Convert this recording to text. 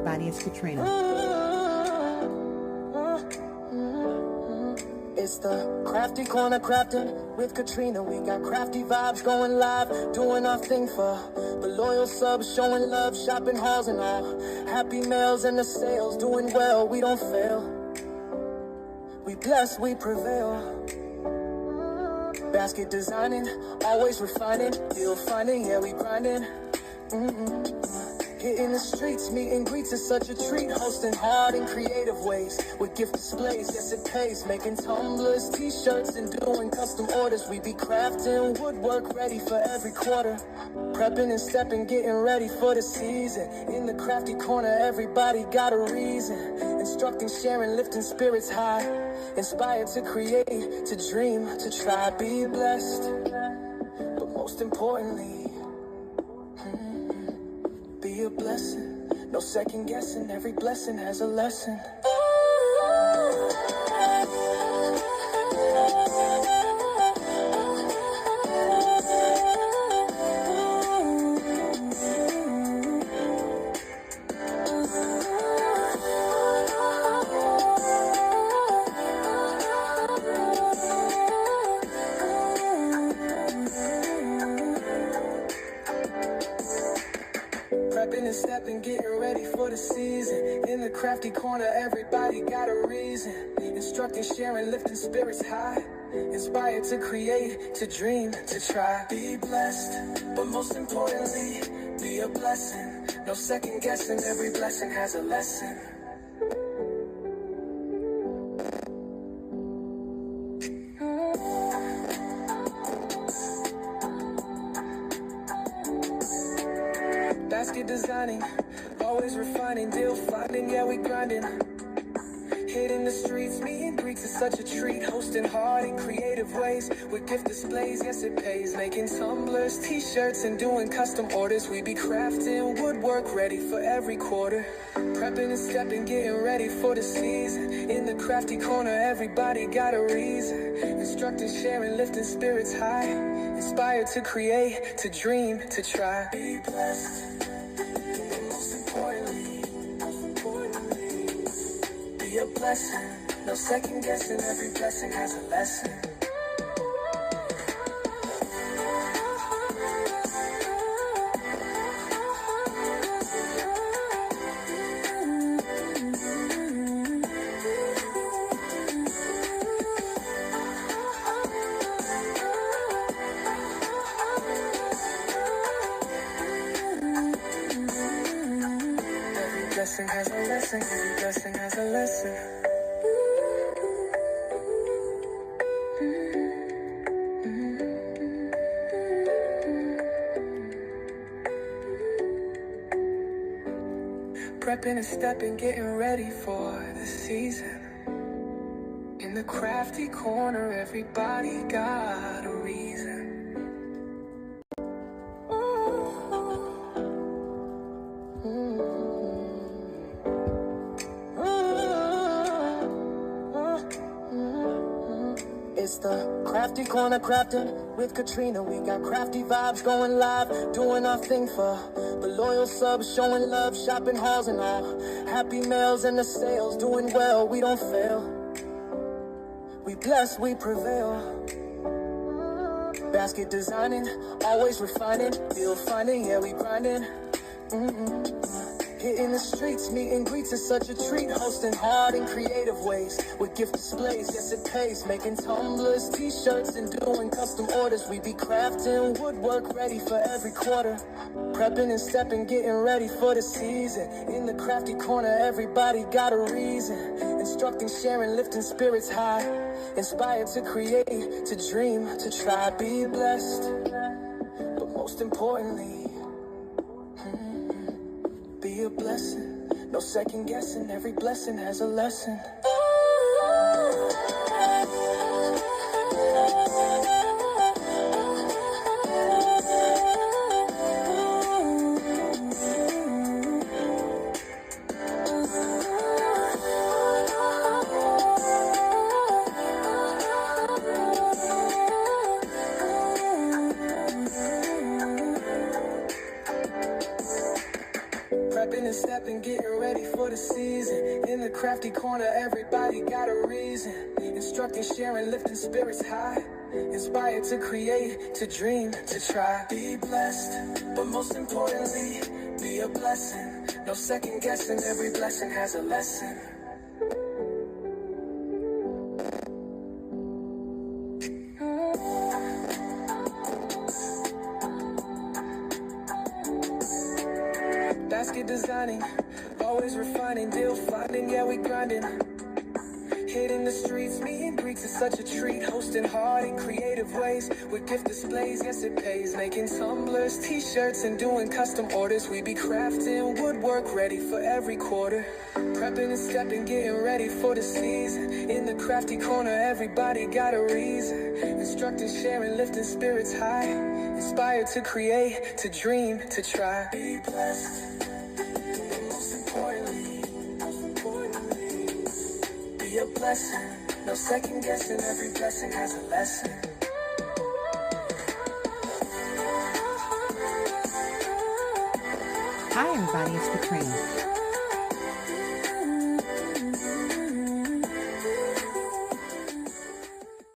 everybody. It's Katrina. It's the Crafty Corner crafting with Katrina. We got crafty vibes going live, doing our thing for the loyal subs, showing love, shopping hauls and all. Happy mails and the sales, doing well, we don't fail. We bless, we prevail. Basket designing, always refining, deal finding, yeah, we grinding. Hitting the streets, meet and greets is such a treat. Hosting hard in creative ways with gift displays, yes it pays. Making tumblers, t-shirts, and doing custom orders. We be crafting woodwork ready for every quarter. Prepping and stepping, getting ready for the season. In the crafty corner, everybody got a reason. Instructing, sharing, lifting spirits high. Inspired to create, to dream, to try. Be blessed, but most importantly, be a blessing, no second guessing, every blessing has a lesson. Prepping and stepping, getting ready for the season. In the crafty corner, everybody got a reason. Instructing, sharing, lifting spirits high. Inspired to create, to dream, to try. Be blessed, but most importantly, be a blessing. No second guessing, every blessing has a lesson. Basket designing, always refining, deal finding, yeah we grinding. Hitting the streets, meet and greets is such a treat. Hosting hard in creative ways with gift displays, yes it pays. Making tumblers, t-shirts, and doing custom orders. We be crafting woodwork ready for every quarter. Prepping and stepping, getting ready for the season. In the crafty corner, everybody got a reason. Instructing, sharing, lifting spirits high. Inspired to create, to dream, to try. Be blessed. Be a blessing, no second guessing, every blessing has a lesson. Every blessing has a lesson, every blessing has a lesson. Prepping and stepping, getting ready for the season. In the crafty corner, everybody got a reason. It's the Crafty Corner crafting with Katrina. We got crafty vibes going live, doing our thing for the loyal subs, showing love, shopping hauls and all. Happy mails and the sales, doing well, we don't fail. We bless, we prevail. Basket designing, always refining, deal finding, yeah we grinding. Hitting the streets, meet and greets is such a treat. Hosting hard in creative ways with gift displays, yes it pays. Making tumblers, t-shirts, and doing custom orders. We be crafting woodwork ready for every quarter. Prepping and stepping, getting ready for the season. In the crafty corner, everybody got a reason. Instructing, sharing, lifting spirits high. Inspired to create, to dream, to try. Be blessed, but most importantly, be a blessing, no second guessing, every blessing has a lesson. Prepping and stepping, getting ready for the season. In the crafty corner, everybody got a reason. Instructing, sharing, lifting spirits high. Inspired to create, to dream, to try. Be blessed, but most importantly, be a blessing. No second guessing, every blessing has a lesson. Basket designing, always refining, deal finding, yeah we grinding. Hitting the streets, me and Greeks is such a treat. Hosting hard in creative ways, with gift displays, yes it pays. Making tumblers, t-shirts, and doing custom orders. We be crafting woodwork, ready for every quarter. Prepping and stepping, getting ready for the season. In the crafty corner, everybody got a reason. Instructing, sharing, lifting spirits high. Inspired to create, to dream, to try. Be blessed, but most importantly, be a blessing. No second guessing, every blessing has a lesson. Hi everybody, it's Katrina.